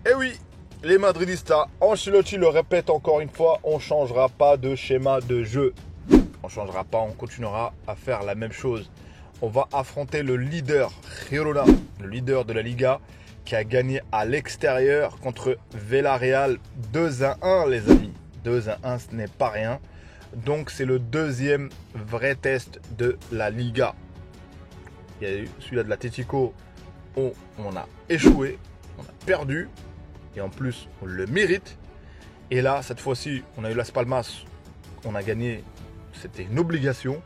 Eh oui, les Madridistas, Ancelotti le répète encore une fois, on ne changera pas de schéma de jeu. On ne changera pas, on continuera à faire la même chose. On va affronter le leader, Girona, le leader de la Liga, qui a gagné à l'extérieur contre Villarreal 2-1, les amis. 2-1, ce n'est pas rien. Donc c'est le deuxième vrai test de la Liga. Il y a eu celui-là de l'Atlético, on a échoué, on a perdu. Et en plus, on le mérite. Et là, cette fois-ci, on a eu Las Palmas, on a gagné, c'était une obligation.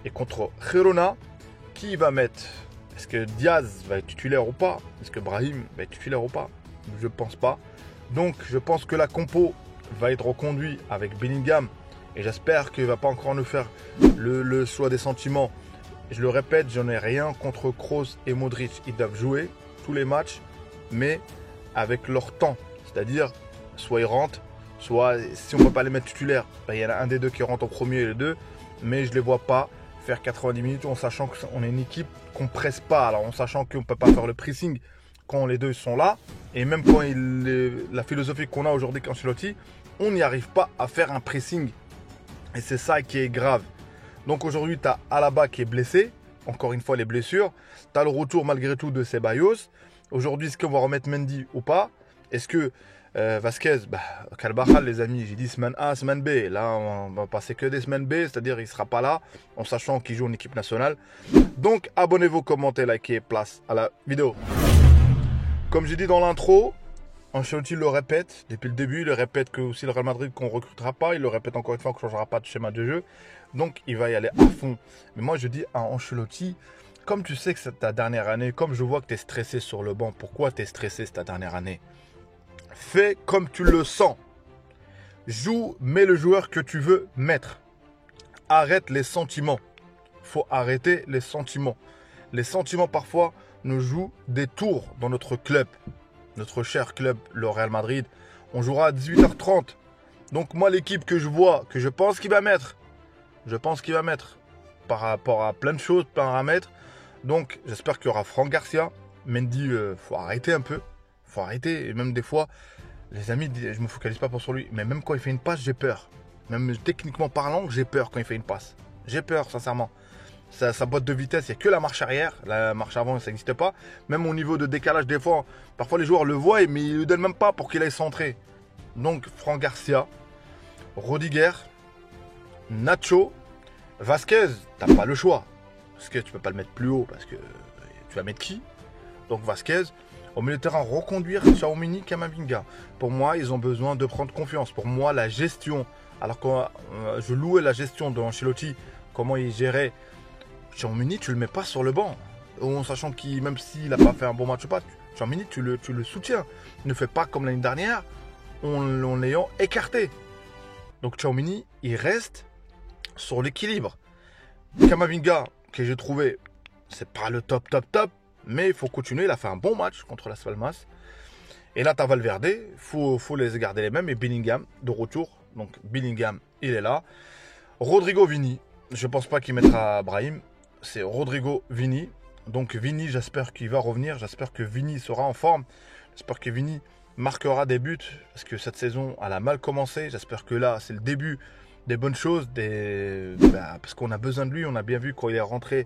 Et contre Girona, qui va mettre? Est-ce que Diaz va être titulaire ou pas? Est-ce que Brahim va être titulaire ou pas? Je ne pense pas. Donc, je pense que la compo va être reconduite avec Bellingham. Et j'espère qu'il ne va pas encore nous faire le choix des sentiments. Je le répète, j'en ai rien contre Kroos et Modric. Ils doivent jouer tous les matchs, mais avec leur temps. C'est-à-dire, soit ils rentrent, soit si on ne peut pas les mettre titulaires, il y en a un des deux qui rentre en premier et les deux. Mais je ne les vois pas faire 90 minutes en sachant qu'on est une équipe qu'on ne presse pas. Alors en sachant qu'on ne peut pas faire le pressing quand les deux sont là. Et même quand la philosophie qu'on a aujourd'hui avec Ancelotti, on n'y arrive pas à faire un pressing. Et c'est ça qui est grave. Donc aujourd'hui, tu as Alaba qui est blessé. Encore une fois, les blessures. Tu as le retour malgré tout de Ceballos. Aujourd'hui, est-ce qu'on va remettre Mendy ou pas? Est-ce que Vasquez, Carvajal, les amis, j'ai dit semaine A, semaine B. Là, on va passer que des semaines B, c'est-à-dire il ne sera pas là, en sachant qu'il joue en équipe nationale. Donc, abonnez-vous, commentez, likez, place à la vidéo. Comme j'ai dit dans l'intro, Ancelotti le répète depuis le début, il le répète que aussi le Real Madrid qu'on ne recrutera pas, il le répète encore une fois qu'on ne changera pas de schéma de jeu. Donc, il va y aller à fond. Mais moi, je dis à Ancelotti, comme tu sais que c'est ta dernière année, comme je vois que tu es stressé sur le banc, pourquoi tu es stressé cette dernière année? Fais comme tu le sens. Joue, mets le joueur que tu veux mettre. Arrête les sentiments. Il faut arrêter les sentiments. Les sentiments, parfois, nous jouent des tours dans notre club. Notre cher club, le Real Madrid. On jouera à 18h30. Donc moi, l'équipe que je vois, que je pense qu'il va mettre, par rapport à plein de choses, paramètres. Donc, j'espère qu'il y aura Fran Garcia. Mendy, faut arrêter un peu. Faut arrêter. Et même des fois, les amis, je me focalise pas sur lui. Mais même quand il fait une passe, j'ai peur. Même techniquement parlant, j'ai peur quand il fait une passe. J'ai peur, sincèrement. Sa boîte de vitesse, il n'y a que la marche arrière. La marche avant, ça n'existe pas. Même au niveau de décalage, des fois, parfois les joueurs le voient, mais ils ne le donnent même pas pour qu'il aille centrer. Donc, Fran Garcia, Rudiger, Nacho, Vasquez, t'as pas le choix. Parce que tu peux pas le mettre plus haut, parce que tu vas mettre qui? Donc Vasquez, au milieu de terrain, reconduire Tchouaméni, Camavinga. Pour moi, ils ont besoin de prendre confiance. Pour moi, la gestion, alors que je louais la gestion de Ancelotti, comment il gérait Tchouaméni, tu le mets pas sur le banc. En sachant qu'il, même s'il n'a pas fait un bon match ou pas, Tchouaméni, tu le soutiens. Ne fais pas comme l'année dernière, en l'ayant écarté. Donc Tchouaméni, il reste sur l'équilibre. Camavinga, que j'ai trouvé, c'est pas le top, mais il faut continuer. Il a fait un bon match contre Las Palmas. Et là, tu as Valverde, il faut les garder les mêmes. Et Bellingham, de retour. Donc Bellingham, il est là. Rodrigo, Vini, je pense pas qu'il mettra Brahim. C'est Rodrigo, Vini. Donc Vini, j'espère qu'il va revenir. J'espère que Vini sera en forme. J'espère que Vini marquera des buts. Parce que cette saison, elle a mal commencé. J'espère que là, c'est le début des bonnes choses. Parce qu'on a besoin de lui. On a bien vu quand il est rentré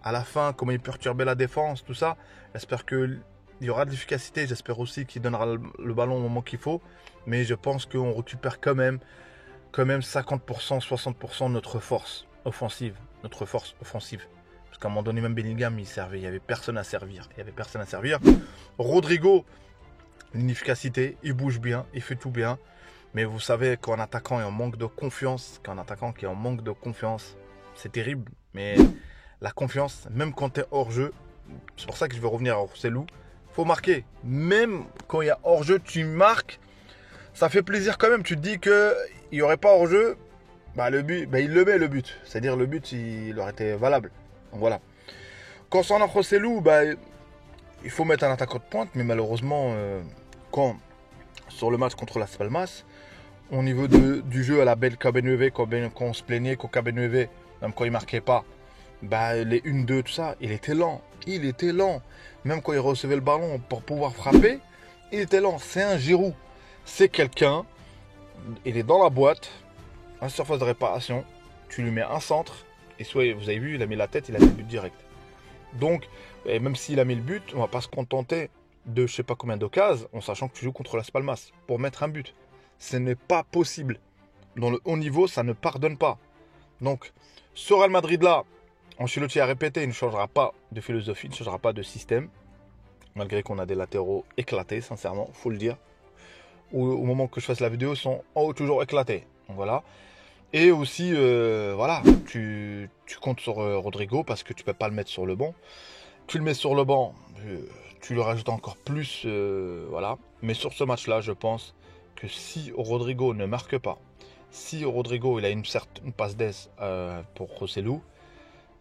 à la fin, comment il perturbait la défense, tout ça. J'espère qu'il y aura de l'efficacité. J'espère aussi qu'il donnera le ballon au moment qu'il faut. Mais je pense qu'on récupère quand même 50%, 60% de notre force offensive. Parce qu'à un moment donné, même Bellingham, il servait. Il n'y avait personne à servir. Rodrigo, l'inefficacité, il bouge bien, il fait tout bien. Mais vous savez qu'un attaquant est en manque de confiance, c'est terrible. Mais la confiance, même quand tu es hors jeu, c'est pour ça que je vais revenir à Rossellou, il faut marquer. Même quand il y a hors jeu, tu marques, ça fait plaisir quand même. Tu te dis qu'il n'y aurait pas hors jeu, le but, il le met le but. C'est-à-dire le but, il aurait été valable. Donc voilà. Concernant Rossellou, il faut mettre un attaquant de pointe, mais malheureusement, sur le match contre Las Palmas, au niveau du jeu à la belle Cabernet, quand on se plaignait qu'au Cabernet, même quand il ne marquait pas, les 1-2, tout ça, il était lent. Même quand il recevait le ballon pour pouvoir frapper, Il était lent, c'est un Giroud. C'est quelqu'un, il est dans la boîte, un surface de réparation, tu lui mets un centre, et soit, vous avez vu, il a mis la tête, il a mis le but direct. Donc, et même s'il a mis le but, on va pas se contenter de je sais pas combien d'occasions, en sachant que tu joues contre Las Palmas, pour mettre un but. Ce n'est pas possible. Dans le haut niveau, ça ne pardonne pas. Donc, ce Real Madrid-là, Ancelotti a répété, il ne changera pas de philosophie, il ne changera pas de système. Malgré qu'on a des latéraux éclatés, sincèrement, il faut le dire. Au moment que je fasse la vidéo, ils sont toujours éclatés. Donc voilà. Et aussi, voilà, tu comptes sur Rodrigo parce que tu ne peux pas le mettre sur le banc. Tu le mets sur le banc, tu le rajoutes encore plus, voilà. Mais sur ce match-là, je pense que si Rodrigo ne marque pas, si Rodrigo il a une passe d'ess pour Rossellou,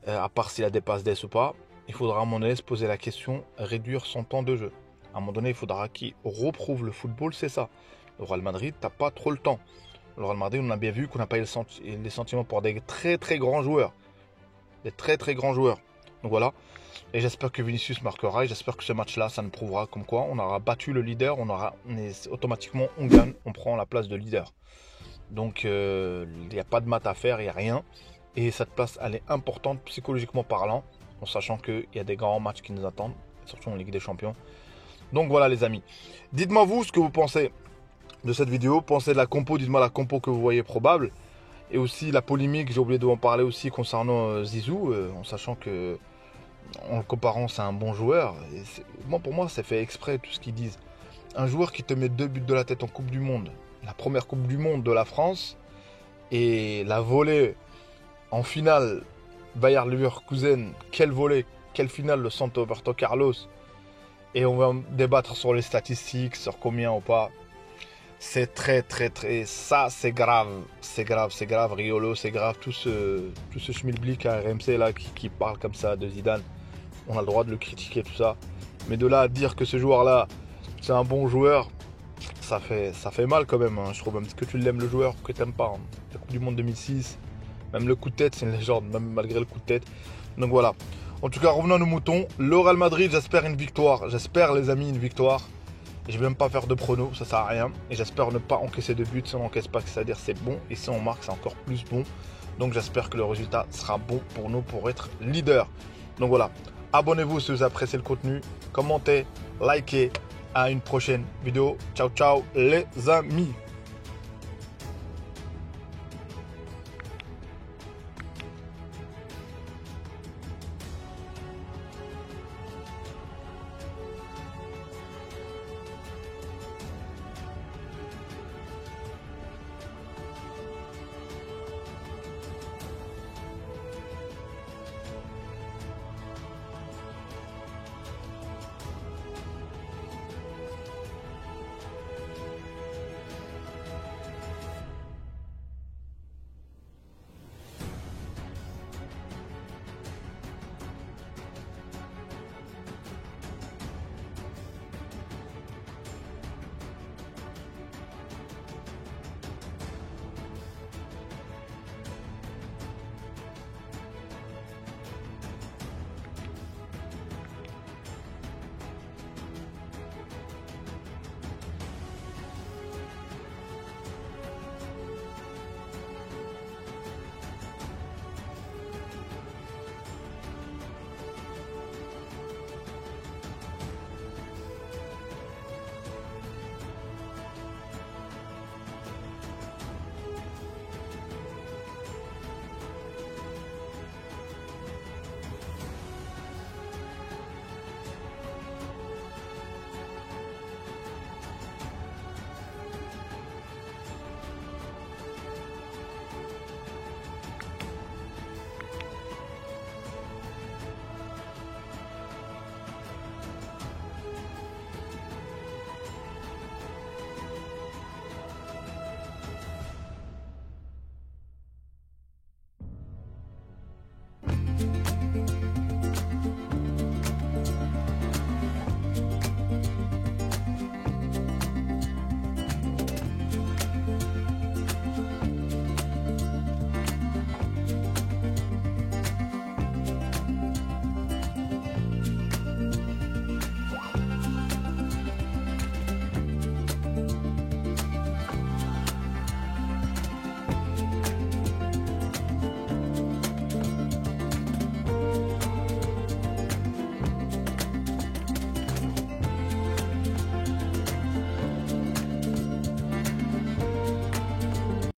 à part s'il a des passes d'ess ou pas, il faudra à un moment donné se poser la question, réduire son temps de jeu. À un moment donné, il faudra qu'il reprouve le football, c'est ça. Le Real Madrid, t'as pas trop le temps. Le Real Madrid, on a bien vu qu'on n'a pas eu les sentiments pour des très très grands joueurs. Des très très grands joueurs. Donc voilà. Et j'espère que Vinicius marquera. Et j'espère que ce match-là, ça nous prouvera comme quoi on aura battu le leader. Automatiquement, on gagne. On prend la place de leader. Donc, il n'y a pas de maths à faire, il n'y a rien. Et cette place, elle est importante psychologiquement parlant. En sachant qu'il y a des grands matchs qui nous attendent. Surtout en Ligue des Champions. Donc voilà les amis. Dites-moi vous ce que vous pensez de cette vidéo. Pensez de la compo, dites-moi la compo que vous voyez probable. Et aussi la polémique, j'ai oublié de vous en parler aussi concernant Zizou. En sachant que, en le comparant, c'est un bon joueur. Et pour moi, c'est fait exprès tout ce qu'ils disent. Un joueur qui te met 2 buts de la tête en Coupe du Monde. La première Coupe du Monde de la France. Et la volée en finale, Bayer Leverkusen. Quelle volée, quelle finale de Santo Roberto Carlos. Et on va débattre sur les statistiques, sur combien ou pas. C'est très, ça c'est grave. C'est grave, Riolo, c'est grave. Tout ce schmilblick à RMC là qui parle comme ça de Zidane. On a le droit de le critiquer, tout ça. Mais de là à dire que ce joueur-là, c'est un bon joueur, ça fait mal quand même. Je trouve, même que tu l'aimes le joueur, que tu n'aimes pas. La Coupe du Monde 2006, même le coup de tête, c'est une légende, même malgré le coup de tête. Donc voilà. En tout cas, revenons à nos moutons. Le Real Madrid, j'espère une victoire. J'espère, les amis, une victoire. Je ne vais même pas faire de prono, ça sert à rien. Et j'espère ne pas encaisser de but. Si on n'encaisse pas, c'est-à-dire c'est bon. Et si on marque, c'est encore plus bon. Donc j'espère que le résultat sera bon pour nous pour être leader. Donc voilà. Abonnez-vous si vous appréciez le contenu. Commentez, likez. À une prochaine vidéo. Ciao, ciao les amis.